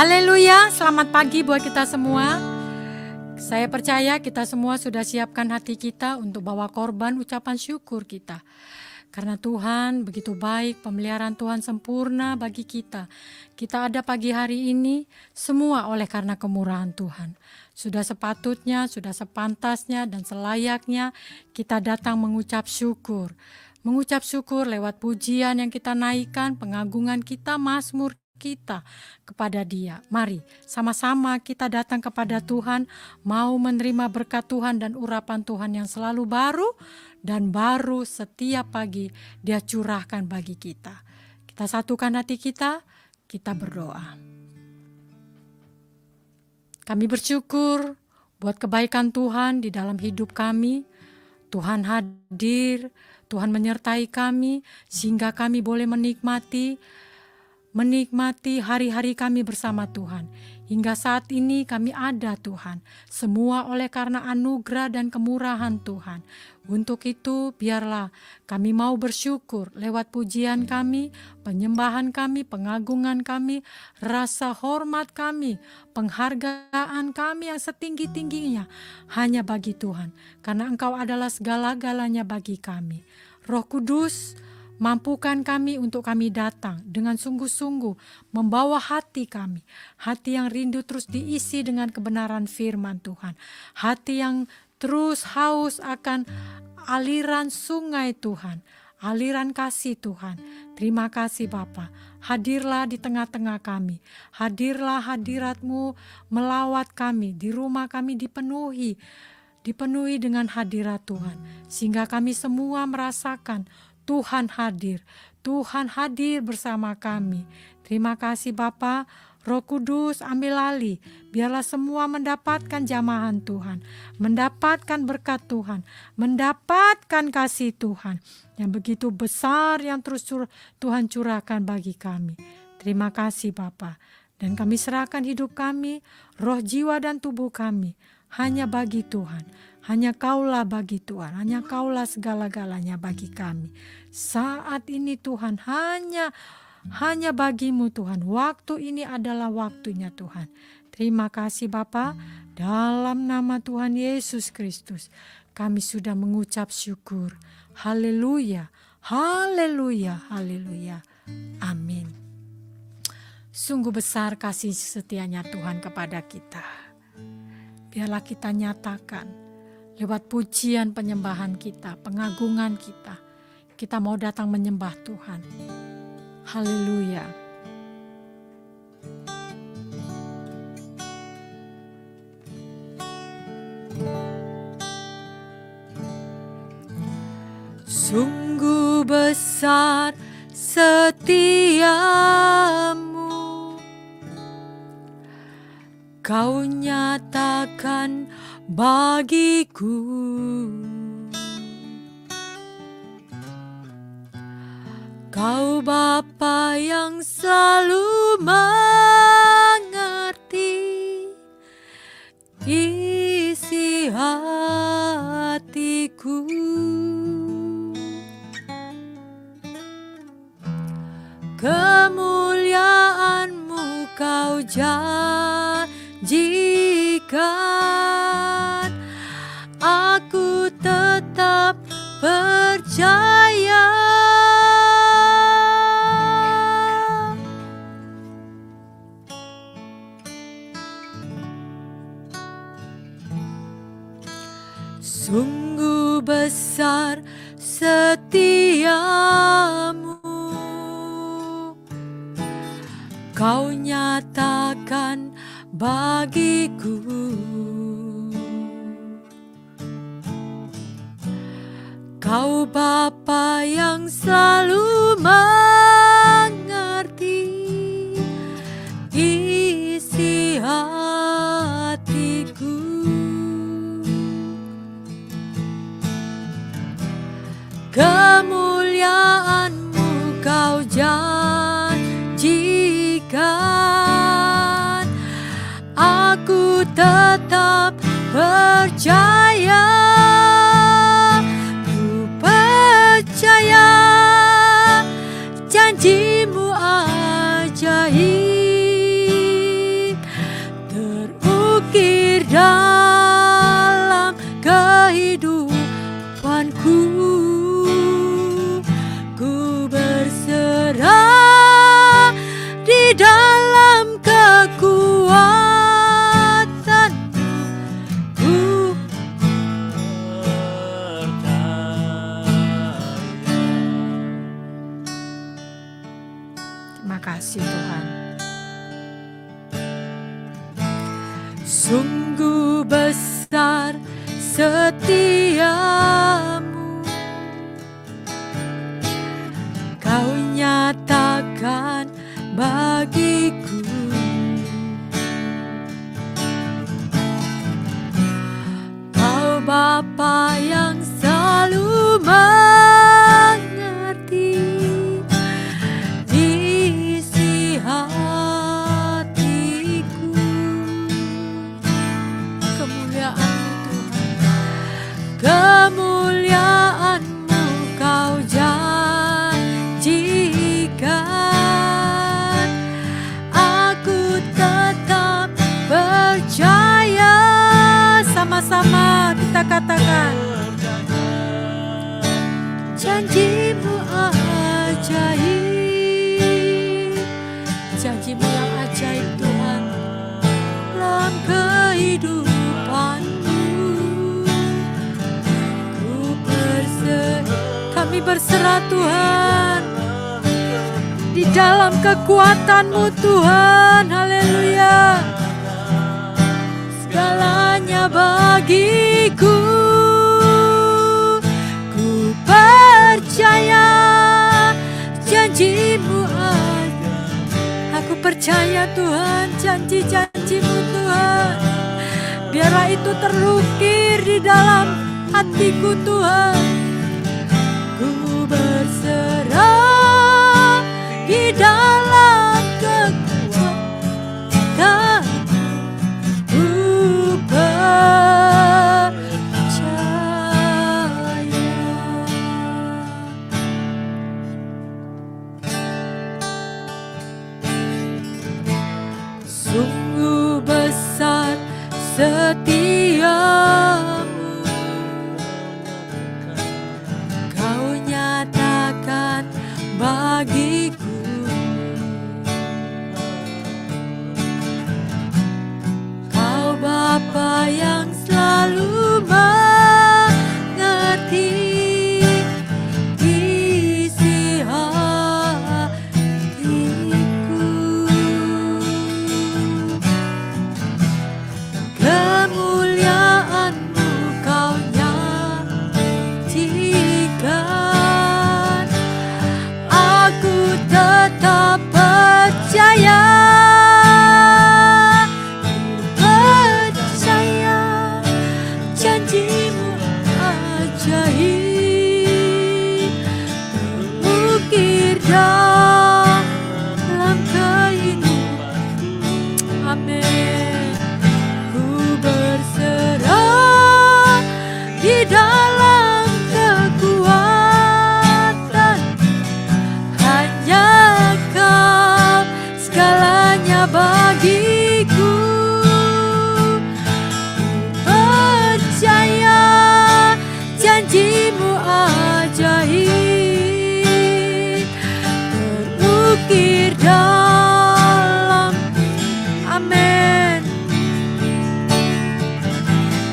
Haleluya, selamat pagi buat kita semua. Saya percaya kita semua sudah siapkan hati kita untuk bawa korban ucapan syukur kita. Karena Tuhan begitu baik, pemeliharaan Tuhan sempurna bagi kita. Kita ada pagi hari ini semua oleh karena kemurahan Tuhan. Sudah sepatutnya, sudah sepantasnya dan selayaknya kita datang mengucap syukur. Mengucap syukur lewat pujian yang kita naikkan, pengagungan kita, mazmur kita kepada Dia. Mari sama-sama kita datang kepada Tuhan, mau menerima berkat Tuhan dan urapan Tuhan yang selalu baru dan baru setiap pagi Dia curahkan bagi kita. Kita satukan hati kita berdoa. Kami bersyukur buat kebaikan Tuhan di dalam hidup kami. Tuhan hadir, Tuhan menyertai kami sehingga kami boleh menikmati hari-hari kami bersama Tuhan. Hingga saat ini kami ada Tuhan. Semua oleh karena anugerah dan kemurahan Tuhan. Untuk itu biarlah kami mau bersyukur lewat pujian kami, penyembahan kami, pengagungan kami, rasa hormat kami, penghargaan kami yang setinggi-tingginya hanya bagi Tuhan. Karena Engkau adalah segala-galanya bagi kami. Roh Kudus, mampukan kami untuk kami datang dengan sungguh-sungguh membawa hati kami. Hati yang rindu terus diisi dengan kebenaran firman Tuhan. Hati yang terus haus akan aliran sungai Tuhan. Aliran kasih Tuhan. Terima kasih Bapa. Hadirlah di tengah-tengah kami. Hadirlah hadirat-Mu melawat kami. Di rumah kami dipenuhi dengan hadirat Tuhan. Sehingga kami semua merasakan Tuhan hadir bersama kami. Terima kasih Bapa. Roh Kudus ambil alih. Biarlah semua mendapatkan jamahan Tuhan. Mendapatkan berkat Tuhan. Mendapatkan kasih Tuhan yang begitu besar yang terus Tuhan curahkan bagi kami. Terima kasih Bapa. Dan kami serahkan hidup kami, roh, jiwa dan tubuh kami hanya bagi Tuhan. Hanya Kaulah bagi Tuhan, hanya Kaulah segala-galanya bagi kami. Saat ini Tuhan hanya bagi-Mu Tuhan. Waktu ini adalah waktunya Tuhan. Terima kasih Bapa. Dalam nama Tuhan Yesus Kristus kami sudah mengucap syukur. Haleluya, haleluya, haleluya. Amin. Sungguh besar kasih setianya Tuhan kepada kita. Biarlah kita nyatakan lewat pujian penyembahan kita, pengagungan kita. Kita mau datang menyembah Tuhan. Haleluya. Sungguh besar setiamu, Kau nyatakan bagiku. Kau Bapa yang selalu mengerti isi hatiku. Kemuliaan-Mu Kau janjikan, aku tetap percaya. Sungguh besar setiamu, Kau nyatakan bagiku. Kau Bapa yang selalu mengerti isi hatiku. Kemuliaan-Mu Kau janjikan, aku tetap percaya. Ku percaya janji-Mu ajaib. dalam kekuatan ku percaya. Terima kasih Tuhan. Sungguh besar setiamu, Kau nyatakan bagiku. Kau Bapa yang selalu mengerti isi hatiku. Kemuliaan-Mu Tuhan, kemuliaan-Mu Kau janjikan. Aku tetap percaya. Sama-sama kita katakan, janji-Mu ajaib, janji-Mu yang ajaib Tuhan dalam kehidupanku. Kami berserah Tuhan di dalam kekuatan-Mu Tuhan. Haleluya. Segalanya bagiku, ku percaya janji-Mu ada. Aku percaya Tuhan, janji-janji-Mu Tuhan. Biarlah itu terukir di dalam hatiku Tuhan. Ku berserah di dalam kekuatan. Sungguh besar setiamu, Kau nyatakan bagiku. Kau Bapa yang selalu mengerti isi hatiku. Kemuliaan-Mu Kau nyatakan. Aku tetap percaya. Percaya janji-Mu ajaib, mengukir dalam kehidupan. Amin. Ku berserah di dalam kekuatan. Hanya Kau segalanya bagiku. Percaya janji-Mu ajaib, terukir dalam. Amin.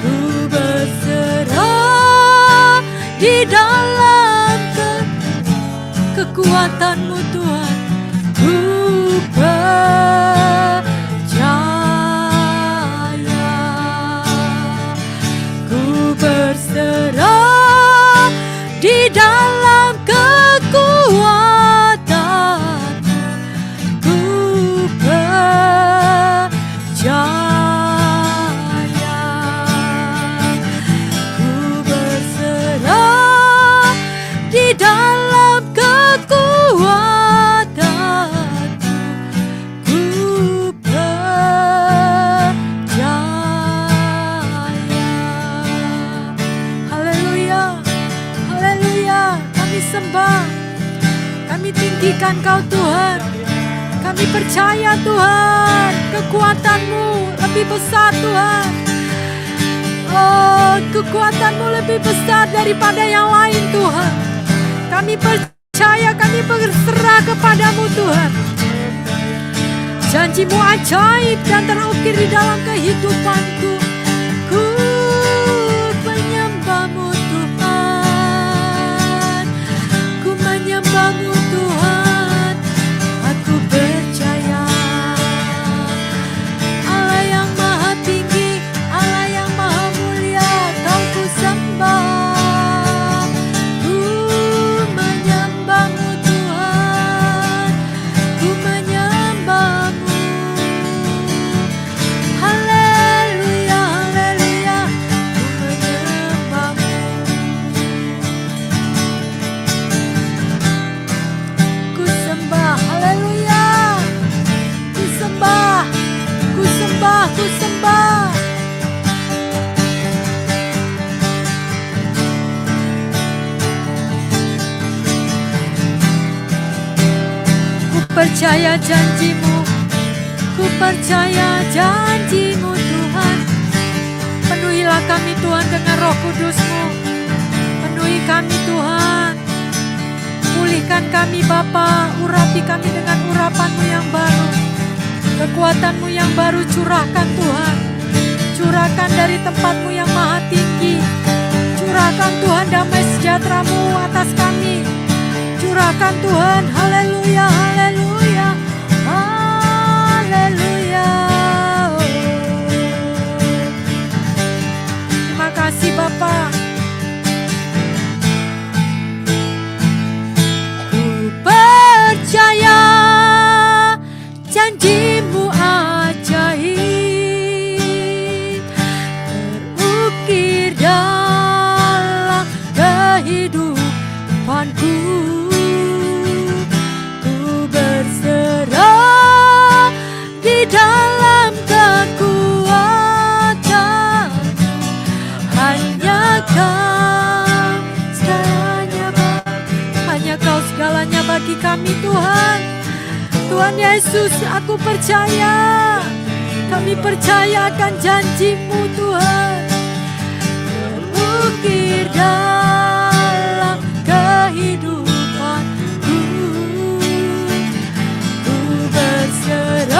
Ku berserah di dalam kekuatan-Mu Tuhan. Ku percaya. Ku berserah di dalam kekuatan. Ku percaya. Ku berserah di dalam kekuatan. Ku percaya. Haleluya. Haleluya. Kami sembah, kami tinggikan Kau Tuhan. Kami percaya Tuhan, kekuatan-Mu lebih besar Tuhan. Oh, kekuatan-Mu lebih besar daripada yang lain Tuhan. Kami percaya, kami berserah kepada-Mu Tuhan. Janji-Mu ajaib dan terukir di dalam kehidupanku. Ku menyembah-Mu Tuhan, ku menyembah-Mu Tuhan. Aku percaya Allah yang maha tinggi, Allah yang maha mulia, Kau ku sembah. Ku menyembah-Mu Tuhan, ku menyembah-Mu. Haleluya, haleluya, ku menyembah-Mu. Ku sembah, haleluya. Ku sembah, ku sembah, ku sembah. Ku percaya janji-Mu, ku percaya janji-Mu Tuhan. Penuhilah kami Tuhan dengan Roh Kudus-Mu. Penuhi kami Tuhan. Pulihkan kami Bapa, urapi kami dengan urapan-Mu yang baru. Kekuatan-Mu yang baru curahkan Tuhan. Curahkan dari tempat-Mu yang maha tinggi. Curahkan Tuhan damai sejahtera-Mu atas kami. Curahkan Tuhan, haleluya, haleluya, haleluya. Terima kasih Bapa. Ku percaya janji-Mu ajaib, terukir dalam kehidupanku. Ku berserah di dalam kekuatan. Hanya Kau segalanya, hanya Kau segalanya bagi kami Tuhan. Tuhan Yesus, aku percaya, kami percaya akan janji-Mu Tuhan. Terukir dalam kehidupanku. Ku berserah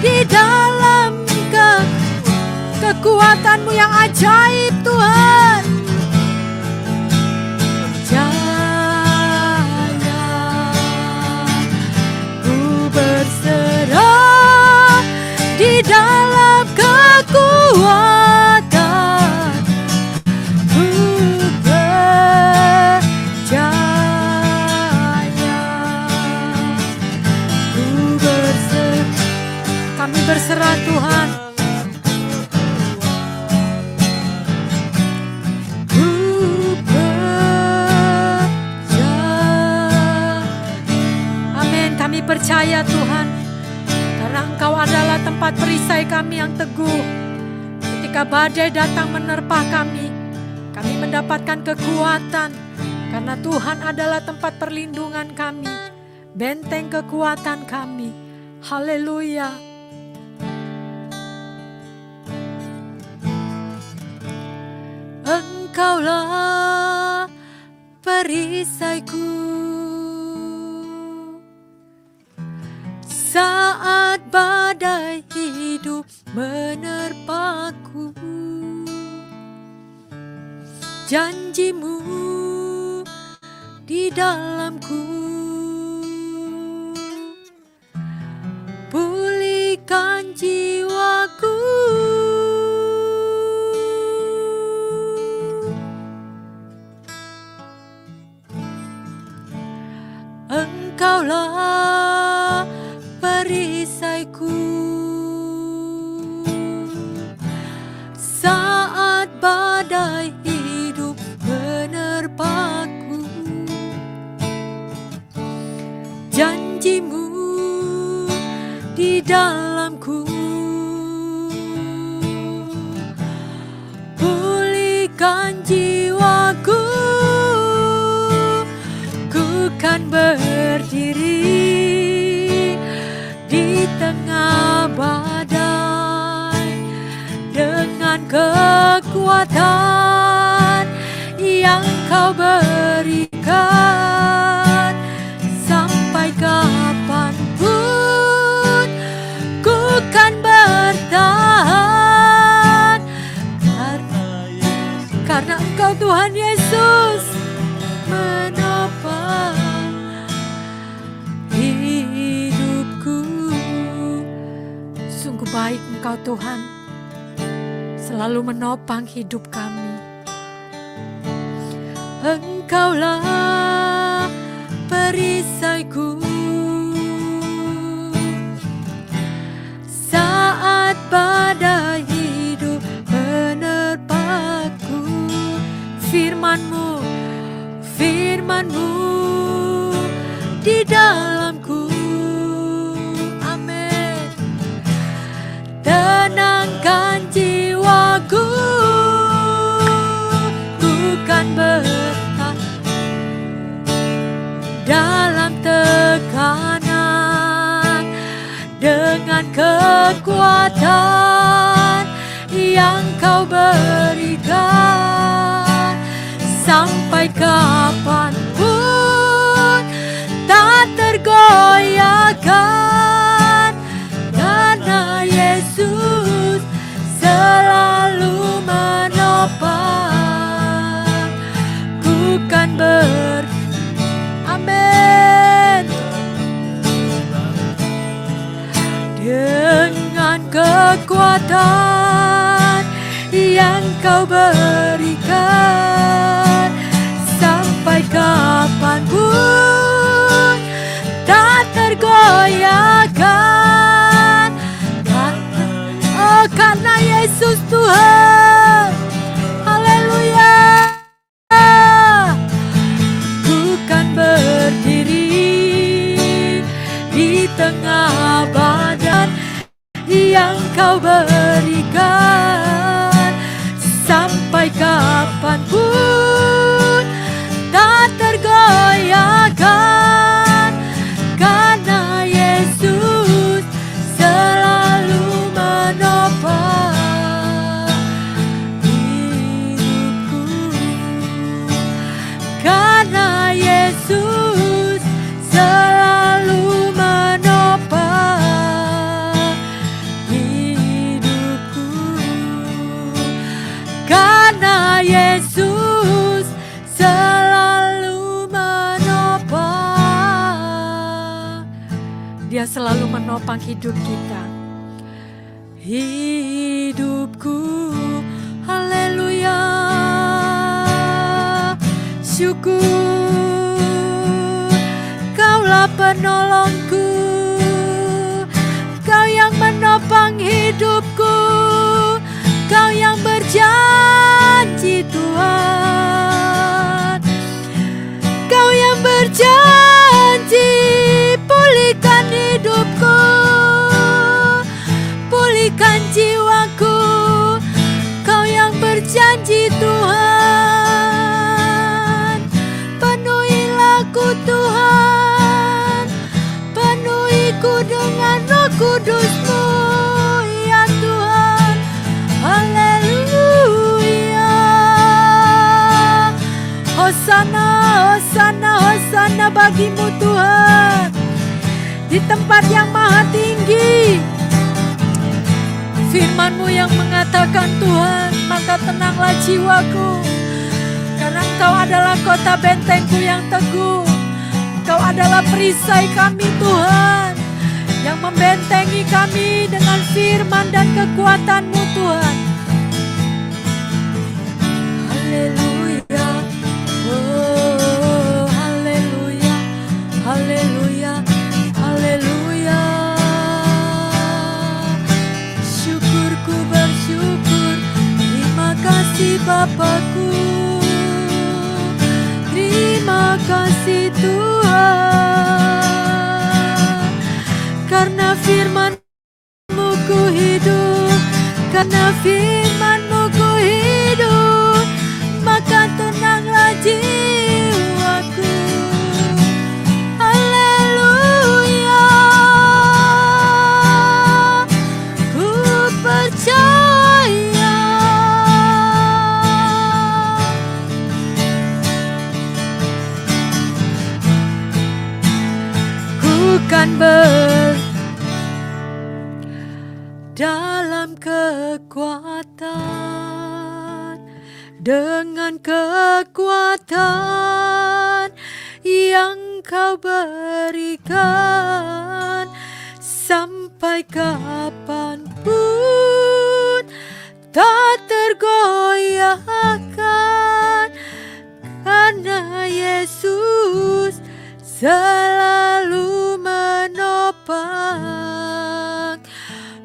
di dalam kekuatan-Mu yang ajaib Tuhan. Percaya, ku berserah di dalam kekuatan. Ku percaya, ku berserah. Kami berserah Tuhan. Ku percaya. Amin. Kami percaya Tuhan, karena Engkau adalah tempat perisai kami yang teguh. Ketika badai datang menerpa kami mendapatkan kekuatan. Karena Tuhan adalah tempat perlindungan kami, benteng kekuatan kami. Haleluya. Engkaulah perisaiku saat badai hidup menerpaku. Janji-Mu di dalamku, pulihkan jiwaku. Engkaulah perisaiku saat badai hidup menerpaku. Janji-Mu di dalamku, pulihkan jiwaku. Ku kan berdiri di tengah badai dengan kekuatan yang Kau berikan. Sampai kapanpun Engkau Tuhan selalu menopang hidup kami. Engkaulah perisaiku saat badai hidup menerpaku. Firman-Mu di dalamku. Amin. Tenangkan jiwaku, bukan bertahan dalam tekanan, dengan kekuatan yang Kau berikan. Sampai kapanpun tak tergoyahkan, karena Yesus selalu menopang. Bukan Amin. Dengan kekuatan yang Kau berikan, sampai kapanpun tak tergoyahkan, karena Yesus Tuhan. Haleluya. Bukan berdiri di tengah badan yang Kau berikan, sampai kapanpun tak tergoyahkan, karena Yesus selalu menopang hidupku. Karena Yesus selalu menopang hidupku. Karena Yesus selalu menopang. Dia selalu menopang hidup kita. Hidupku, haleluya. Syukur, Kaulah penolongku, Kau yang menopang hidupku, Kau yang berjanji Tuhan, Kau yang berjanji pulihkan hidupku, pulihkan jiwaku. Kau yang berjanji Tuhan, penuhilah ku Tuhan, penuhiku dengan Roh Kudus-Mu ya Tuhan. Haleluya. Hosana, hosana, hosana bagi-Mu Tuhan, di tempat yang maha tinggi. Firman-Mu yang mengatakan Tuhan, maka tenanglah jiwaku, karena Engkau adalah kota bentengku yang teguh. Engkau adalah perisai kami Tuhan, yang membentengi kami dengan firman dan kekuatan-Mu Tuhan. Haleluya. Oh, haleluya. Haleluya. Haleluya. Syukurku bersyukur, terima kasih Bapakku, terima kasih Tuhan, karena firman-Mu ku hidup, karena firman-Mu ku hidup, maka tenanglah jiwaku. Haleluya. Ku percaya, ku kan dalam kekuatan, dengan kekuatan yang Kau berikan, sampai kapanpun selalu menopang.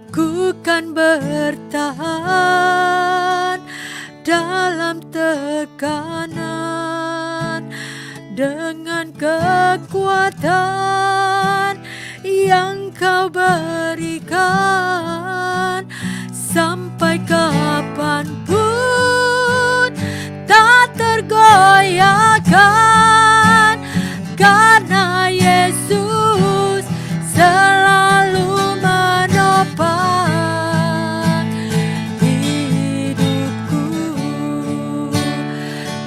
Ku kan bertahan dalam tekanan dengan kekuatan yang Kau berikan. Sampai kapanpun tak tergoyahkan, karena Yesus selalu menopang hidupku.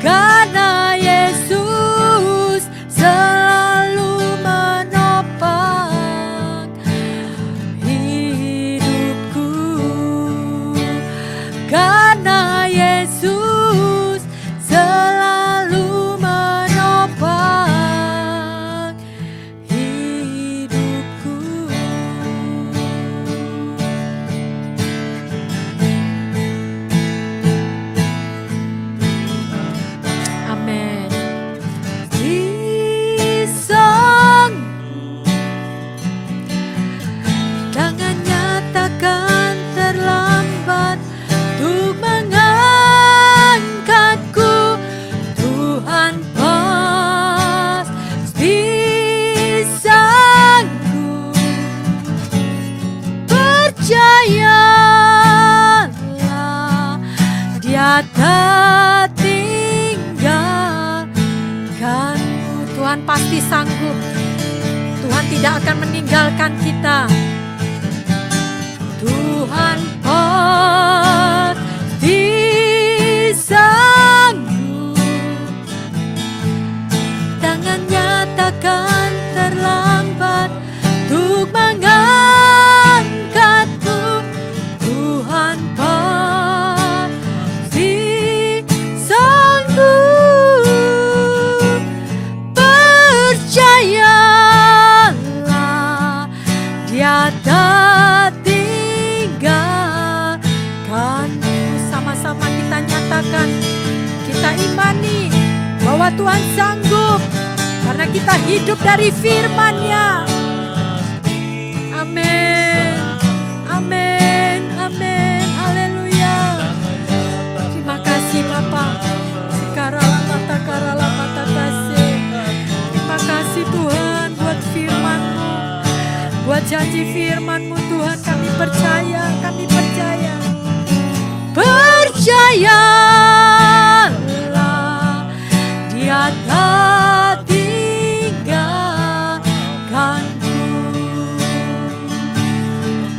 Karena Yesus selalu menopang hidupku. Karena Yesus selalu menopang hidupku. Amin. Disang tangannya takkan terlambat untuk mengangkatku. Tuhan pasti sanggup. Percayalah, Dia tak tinggalkanmu. Tuhan pasti sanggup. Tuhan tidak akan meninggalkan kita. Tuhan pasti sanggup. Tangannya takkan terlambat untuk mengangkatmu. Tuhan pasti sanggup. Percayalah, Dia tak tinggalkanmu. Sama-sama kita nyatakan, kita imani bahwa Tuhan sanggup, karena kita hidup dari firman-Nya. Amin, amin, amin, haleluya. Terima kasih Bapa. Sekarang mata kasih. Terima kasih Tuhan buat firman-Mu, buat janji firman-Mu Tuhan. Kami percaya, kami percaya. Percayalah, Dia tak tinggalkanmu.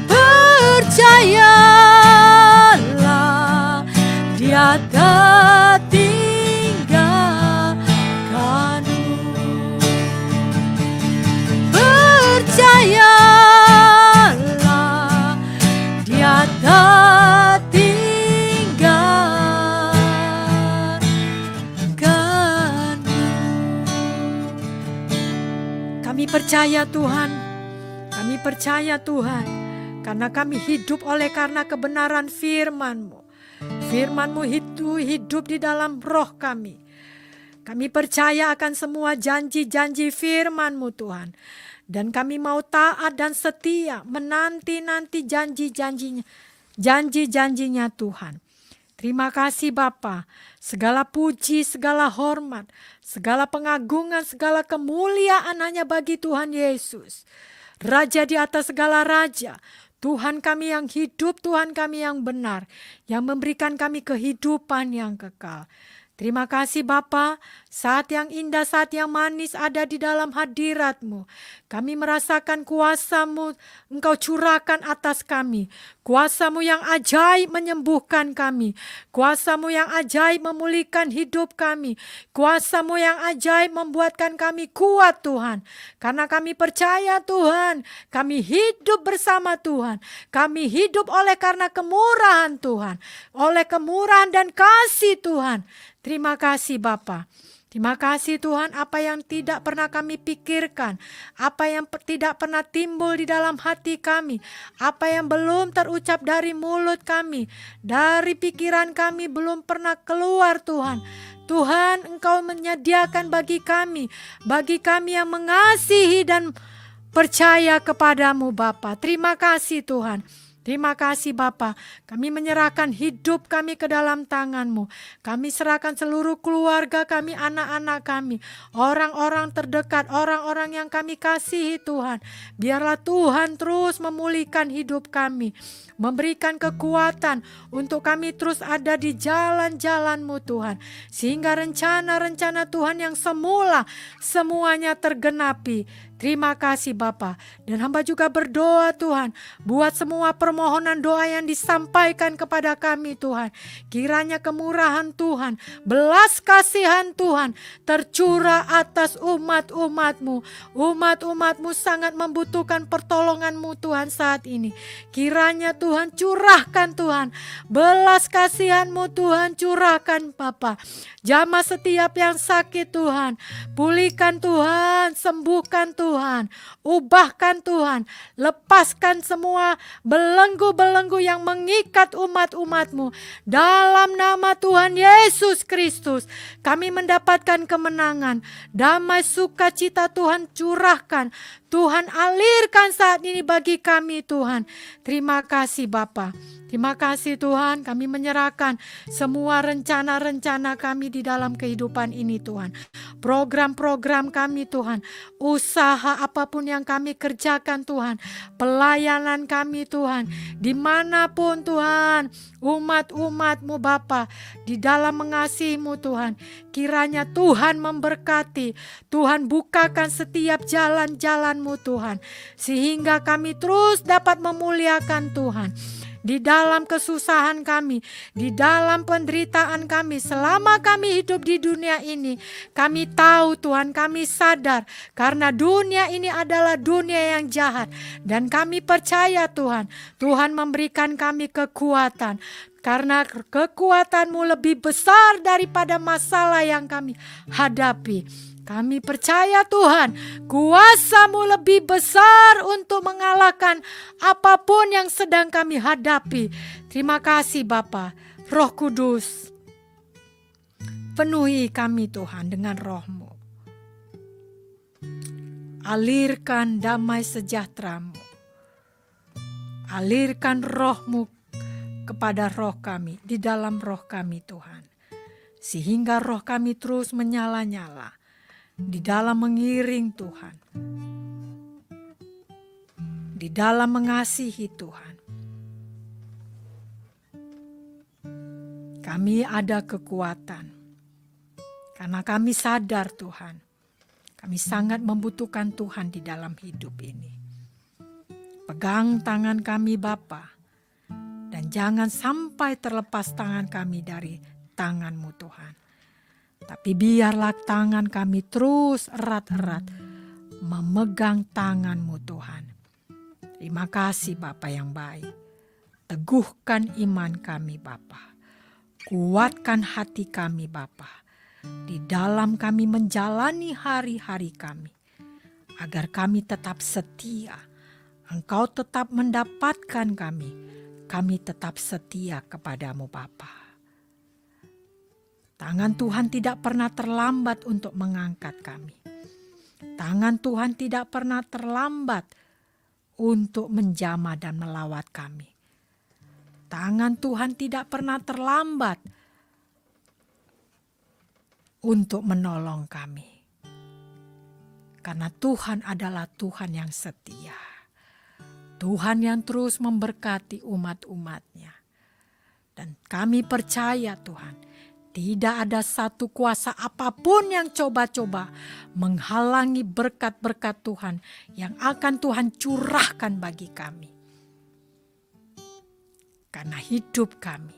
Percayalah, Dia tak tinggalkanmu. Percayalah, Dia tak tinggalkanmu. Kami percaya Tuhan, kami percaya Tuhan, karena kami hidup oleh karena kebenaran firman-Mu. Firman-Mu itu hidup di dalam roh kami. Kami percaya akan semua janji-janji firman-Mu Tuhan. Dan kami mau taat dan setia menanti-nanti janji-janjinya Tuhan. Terima kasih Bapa. Segala puji, segala hormat, segala pengagungan, segala kemuliaan hanya bagi Tuhan Yesus. Raja di atas segala raja. Tuhan kami yang hidup, Tuhan kami yang benar, yang memberikan kami kehidupan yang kekal. Terima kasih Bapa, saat yang indah, saat yang manis ada di dalam hadirat-Mu. Kami merasakan kuasa-Mu, Engkau curahkan atas kami. Kuasa-Mu yang ajaib menyembuhkan kami. Kuasa-Mu yang ajaib memulihkan hidup kami. Kuasa-Mu yang ajaib membuatkan kami kuat Tuhan. Karena kami percaya Tuhan, kami hidup bersama Tuhan. Kami hidup oleh karena kemurahan Tuhan. Oleh kemurahan dan kasih Tuhan. Terima kasih Bapa. Terima kasih Tuhan, apa yang tidak pernah kami pikirkan, apa yang tidak pernah timbul di dalam hati kami, apa yang belum terucap dari mulut kami, dari pikiran kami belum pernah keluar Tuhan. Tuhan, Engkau menyediakan bagi kami yang mengasihi dan percaya kepadamu Bapa. Terima kasih Tuhan. Terima kasih Bapa, kami menyerahkan hidup kami ke dalam tangan-Mu. Kami serahkan seluruh keluarga kami, anak-anak kami, orang-orang terdekat, orang-orang yang kami kasihi Tuhan. Biarlah Tuhan terus memulihkan hidup kami, memberikan kekuatan untuk kami terus ada di jalan-jalan-Mu Tuhan. Sehingga rencana-rencana Tuhan yang semula semuanya tergenapi. Terima kasih Bapa. Dan hamba juga berdoa Tuhan, buat semua permohonan doa yang disampaikan kepada kami Tuhan. Kiranya kemurahan Tuhan, belas kasihan Tuhan tercurah atas umat-umat-Mu. Umat-umat-Mu sangat membutuhkan pertolongan-Mu Tuhan saat ini. Kiranya Tuhan curahkan Tuhan, belas kasihan-Mu Tuhan curahkan Bapa. Jamah setiap yang sakit Tuhan, pulihkan Tuhan, sembuhkan Tuhan, ubahkan Tuhan, lepaskan semua belenggu-belenggu yang mengikat umat-umat-Mu. Dalam nama Tuhan Yesus Kristus, kami mendapatkan kemenangan, damai sukacita Tuhan curahkan, Tuhan alirkan saat ini bagi kami Tuhan. Terima kasih Bapa. Terima kasih Tuhan, kami menyerahkan semua rencana-rencana kami di dalam kehidupan ini Tuhan. Program-program kami Tuhan, usaha apapun yang kami kerjakan Tuhan, pelayanan kami Tuhan, dimanapun Tuhan, umat-umat-Mu Bapa, di dalam mengasihi-Mu Tuhan, kiranya Tuhan memberkati, Tuhan bukakan setiap jalan-jalan-Mu Tuhan, sehingga kami terus dapat memuliakan Tuhan. Di dalam kesusahan kami, di dalam penderitaan kami, selama kami hidup di dunia ini, kami tahu Tuhan, kami sadar karena dunia ini adalah dunia yang jahat, dan kami percaya Tuhan, Tuhan memberikan kami kekuatan, karena kekuatan-Mu lebih besar daripada masalah yang kami hadapi. Kami percaya Tuhan, kuasa-Mu lebih besar untuk mengalahkan apapun yang sedang kami hadapi. Terima kasih Bapa. Roh Kudus, penuhi kami Tuhan dengan Roh-Mu. Alirkan damai sejahtera-Mu. Alirkan Roh-Mu kepada roh kami, di dalam roh kami Tuhan. Sehingga roh kami terus menyala-nyala di dalam mengiring Tuhan, di dalam mengasihi Tuhan. Kami ada kekuatan, karena kami sadar Tuhan, kami sangat membutuhkan Tuhan di dalam hidup ini. Pegang tangan kami Bapa, dan jangan sampai terlepas tangan kami dari tangan-Mu Tuhan. Tapi biarlah tangan kami terus erat-erat memegang tangan-Mu Tuhan. Terima kasih Bapa yang baik. Teguhkan iman kami Bapa. Kuatkan hati kami Bapa. Di dalam kami menjalani hari-hari kami. Agar kami tetap setia. Engkau tetap mendapatkan kami. Kami tetap setia kepadamu Bapa. Tangan Tuhan tidak pernah terlambat untuk mengangkat kami. Tangan Tuhan tidak pernah terlambat untuk menjamah dan melawat kami. Tangan Tuhan tidak pernah terlambat untuk menolong kami. Karena Tuhan adalah Tuhan yang setia. Tuhan yang terus memberkati umat-umat-Nya. Dan kami percaya Tuhan, tidak ada satu kuasa apapun yang coba-coba menghalangi berkat-berkat Tuhan yang akan Tuhan curahkan bagi kami. Karena hidup kami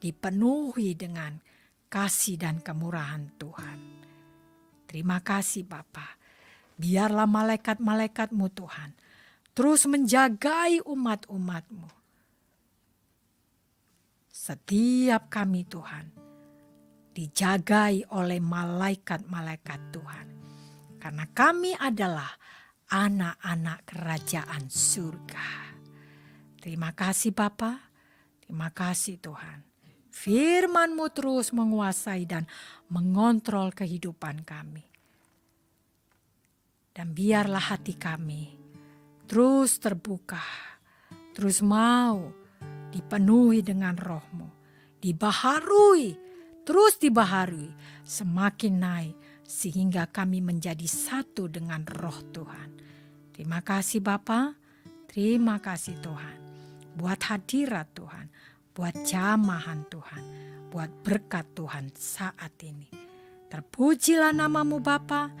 dipenuhi dengan kasih dan kemurahan Tuhan. Terima kasih Bapa. Biarlah malaikat-malaikat-Mu Tuhan terus menjagai umat-umat-Mu. Setiap kami Tuhan dijagai oleh malaikat-malaikat Tuhan. Karena kami adalah anak-anak kerajaan surga. Terima kasih Bapa, terima kasih Tuhan. Firman-Mu terus menguasai dan mengontrol kehidupan kami. Dan biarlah hati kami terus terbuka, terus mau dipenuhi dengan Roh-Mu, dibaharui, terus dibaharui, semakin naik sehingga kami menjadi satu dengan Roh Tuhan. Terima kasih Bapa, terima kasih Tuhan, buat hadirat Tuhan, buat jamahan Tuhan, buat berkat Tuhan saat ini. Terpujilah nama-Mu Bapa,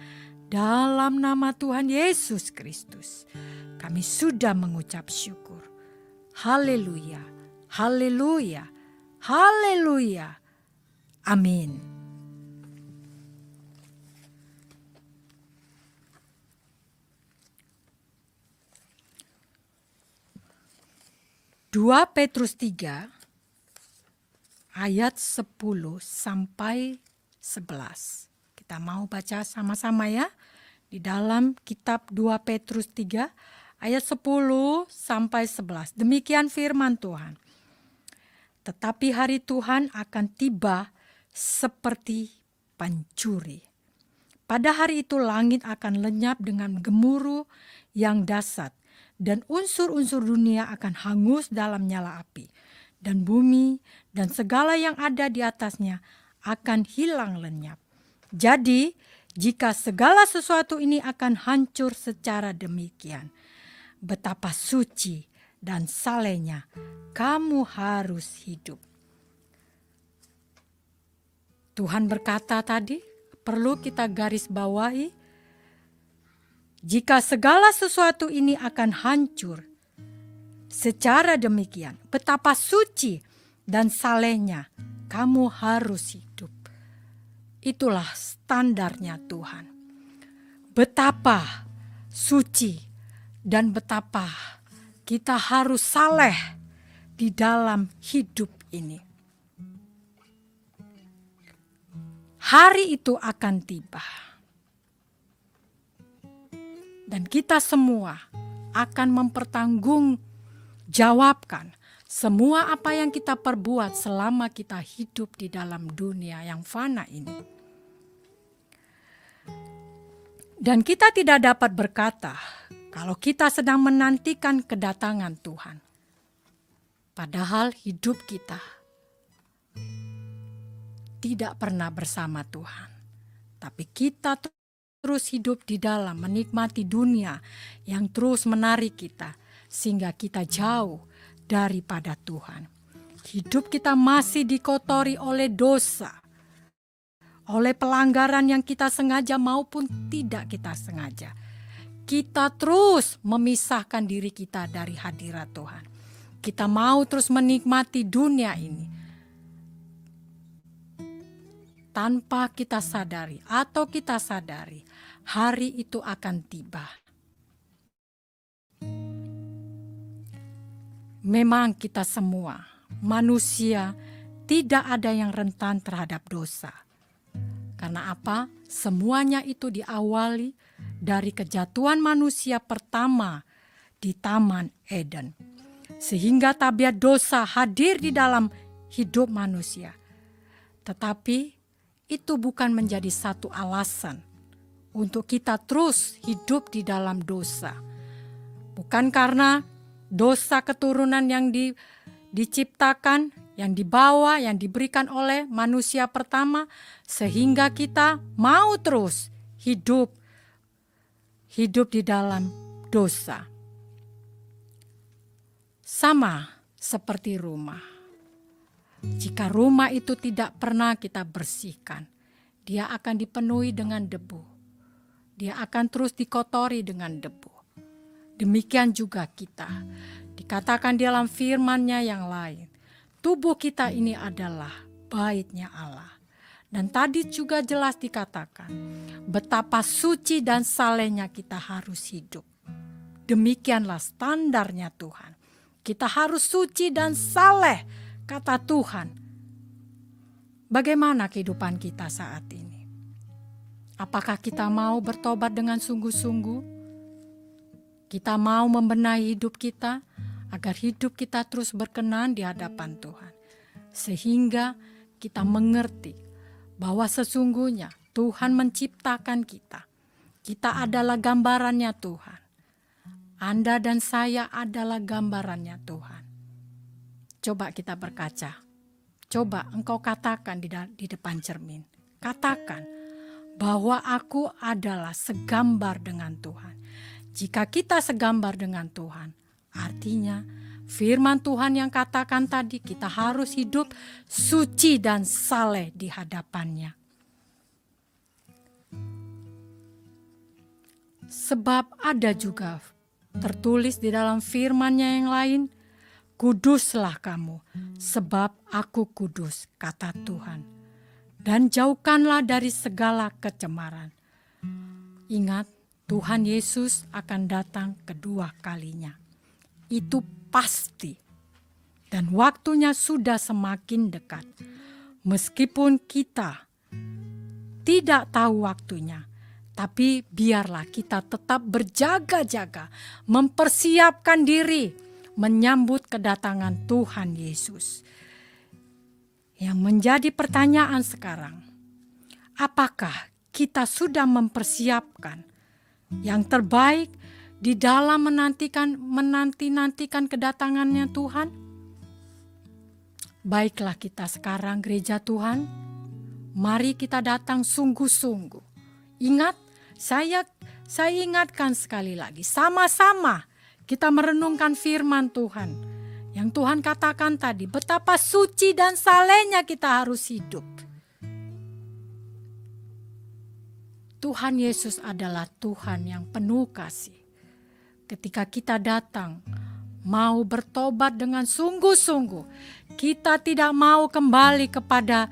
dalam nama Tuhan Yesus Kristus. Kami sudah mengucap syukur. Haleluya, haleluya, haleluya. Amin. Dua Petrus 3 ayat 10 sampai 11. Kita mau baca sama-sama ya. Di dalam kitab 2 Petrus 3 ayat 10 sampai 11. Demikian firman Tuhan. Tetapi hari Tuhan akan tiba seperti pencuri. Pada hari itu langit akan lenyap dengan gemuruh yang dahsyat, dan unsur-unsur dunia akan hangus dalam nyala api, dan bumi dan segala yang ada di atasnya akan hilang lenyap. Jadi, jika segala sesuatu ini akan hancur secara demikian, betapa suci dan salehnya kamu harus hidup. Tuhan berkata tadi, perlu kita garis bawahi, jika segala sesuatu ini akan hancur secara demikian, betapa suci dan salehnya kamu harus hidup. Itulah standarnya Tuhan. Betapa suci dan betapa kita harus saleh di dalam hidup ini. Hari itu akan tiba. Dan kita semua akan mempertanggungjawabkan semua apa yang kita perbuat selama kita hidup di dalam dunia yang fana ini. Dan kita tidak dapat berkata kalau kita sedang menantikan kedatangan Tuhan. Padahal hidup kita tidak pernah bersama Tuhan. Tapi kita terus hidup di dalam menikmati dunia yang terus menarik kita sehingga kita jauh daripada Tuhan. Hidup kita masih dikotori oleh dosa, oleh pelanggaran yang kita sengaja maupun tidak kita sengaja. Kita terus memisahkan diri kita dari hadirat Tuhan. Kita mau terus menikmati dunia ini tanpa kita sadari atau kita sadari hari itu akan tiba. Memang kita semua manusia tidak ada yang rentan terhadap dosa. Karena apa? Semuanya itu diawali dari kejatuhan manusia pertama di Taman Eden. Sehingga tabiat dosa hadir di dalam hidup manusia. Tetapi itu bukan menjadi satu alasan untuk kita terus hidup di dalam dosa. Bukan karena dosa keturunan yang diciptakan, yang dibawa, yang diberikan oleh manusia pertama, sehingga kita mau terus hidup di dalam dosa. Sama seperti rumah. Jika rumah itu tidak pernah kita bersihkan, dia akan dipenuhi dengan debu. Dia akan terus dikotori dengan debu. Demikian juga kita. Dikatakan dalam firman-Nya yang lain, tubuh kita ini adalah bait-Nya Allah. Dan tadi juga jelas dikatakan, betapa suci dan salehnya kita harus hidup. Demikianlah standarnya Tuhan. Kita harus suci dan saleh, kata Tuhan. Bagaimana kehidupan kita saat ini? Apakah kita mau bertobat dengan sungguh-sungguh? Kita mau membenahi hidup kita agar hidup kita terus berkenan di hadapan Tuhan. sehingga kita mengerti bahwa sesungguhnya Tuhan menciptakan kita. Kita adalah gambarannya Tuhan. Anda dan saya adalah gambarannya Tuhan. Coba kita berkaca. Coba engkau katakan di depan cermin. Katakan bahwa aku adalah segambar dengan Tuhan. Jika kita segambar dengan Tuhan, artinya firman Tuhan yang katakan tadi, kita harus hidup suci dan saleh di hadapannya. Sebab ada juga tertulis di dalam firman-Nya yang lain, kuduslah kamu, sebab aku kudus, kata Tuhan. Dan jauhkanlah dari segala kecemaran. Ingat, Tuhan Yesus akan datang kedua kalinya. Itu pasti. Dan waktunya sudah semakin dekat. Meskipun kita tidak tahu waktunya, tapi biarlah kita tetap berjaga-jaga, mempersiapkan diri, menyambut kedatangan Tuhan Yesus. Yang menjadi pertanyaan sekarang, apakah kita sudah mempersiapkan yang terbaik di dalam menanti-nantikan kedatangannya Tuhan? Baiklah kita sekarang gereja Tuhan, mari kita datang sungguh-sungguh. Ingat, saya ingatkan sekali lagi, sama-sama kita merenungkan firman Tuhan. Yang Tuhan katakan tadi, betapa suci dan salehnya kita harus hidup. Tuhan Yesus adalah Tuhan yang penuh kasih. Ketika kita datang, mau bertobat dengan sungguh-sungguh, kita tidak mau kembali kepada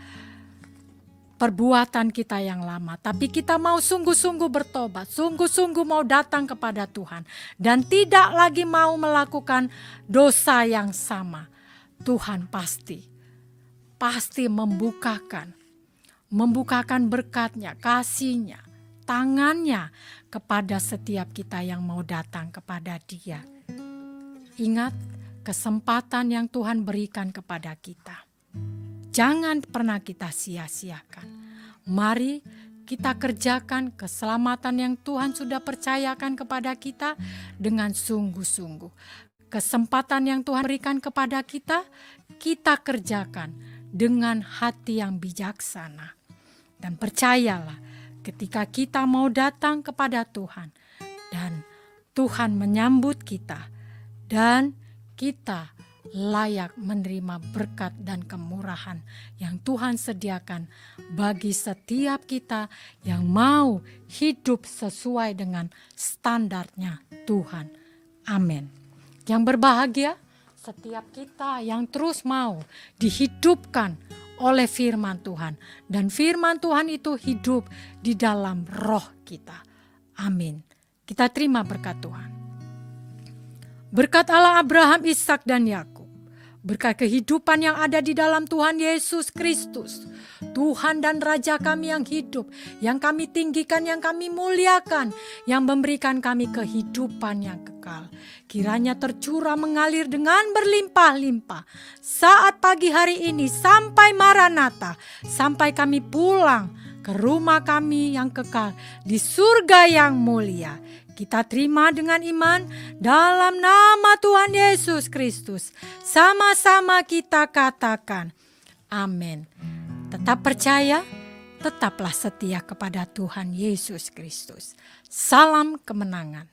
perbuatan kita yang lama, tapi kita mau sungguh-sungguh bertobat, sungguh-sungguh mau datang kepada Tuhan, dan tidak lagi mau melakukan dosa yang sama. Tuhan pasti membukakan berkat-Nya, kasih-Nya, tangan-Nya kepada setiap kita yang mau datang kepada Dia. Ingat kesempatan yang Tuhan berikan kepada kita. Jangan pernah kita sia-siakan. Mari kita kerjakan keselamatan yang Tuhan sudah percayakan kepada kita dengan sungguh-sungguh. Kesempatan yang Tuhan berikan kepada kita, kita kerjakan dengan hati yang bijaksana. Dan percayalah, ketika kita mau datang kepada Tuhan, dan Tuhan menyambut kita, dan kita layak menerima berkat dan kemurahan yang Tuhan sediakan bagi setiap kita yang mau hidup sesuai dengan standarnya Tuhan. Amin. Yang berbahagia setiap kita yang terus mau dihidupkan oleh firman Tuhan, dan firman Tuhan itu hidup di dalam roh kita. Amin. Kita terima berkat Tuhan. Berkat Allah Abraham, Ishak dan Yakub, berkat kehidupan yang ada di dalam Tuhan Yesus Kristus, Tuhan dan Raja kami yang hidup, yang kami tinggikan, yang kami muliakan, yang memberikan kami kehidupan yang kekal. Kiranya tercurah mengalir dengan berlimpah-limpah saat pagi hari ini sampai Maranatha, sampai kami pulang ke rumah kami yang kekal di surga yang mulia. Kita terima dengan iman dalam nama Tuhan Yesus Kristus. Sama-sama kita katakan amin. Tetap percaya, tetaplah setia kepada Tuhan Yesus Kristus. Salam kemenangan.